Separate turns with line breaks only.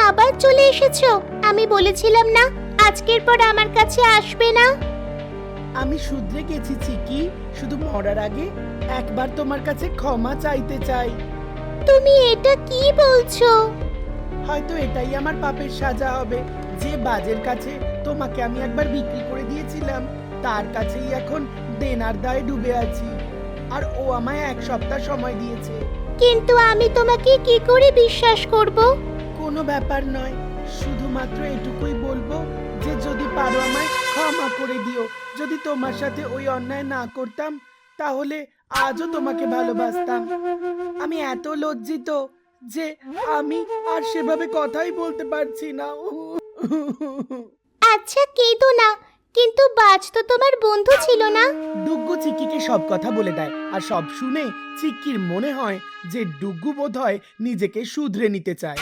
আবার চলে এসেছো? আমি বলেছিলাম না আজকের পর আমার কাছে আসবে না।
আমি শুধরে গেছি চিকি, শুধু মরার আগে একবার তোমার কাছে ক্ষমা চাইতে চাই।
তুমি এটা কি বলছো?
হয়তো এটাই আমার পাপের সাজা হবে। যে বাজের কাছে তোমাকে আমি একবার বিক্রি করে দিয়েছিলাম, তার কাছেই এখন দেনার দায়ে ডুবে আছি। আর ও আমায় 1 সপ্তাহ সময় দিয়েছে।
কিন্তু আমি তোমাকে কি করে বিশ্বাস করব?
কোনো ব্যাপার নয়, শুধুমাত্র এটুকুই বলবো যে যদি পারো আমায় ক্ষমা করে দিও। যদি তোমার সাথে ওই অন্যায় না করতাম, তাহলে আজও তোমাকে ভালোবাসতাম। আমি এত লজ্জিত যে আমি আর সেভাবে কথাই বলতে পারছি না।
আচ্ছা কেঁদো না, কিন্তু বাজ তো তোমার বন্ধু ছিল না?
ডুগ্গু চিক্কিকে সব কথা বলে দেয়, আর সব শুনে চিক্কির মনে হয় যে ডুগ্গু বোধহয় নিজেকে শুধরে নিতে চায়।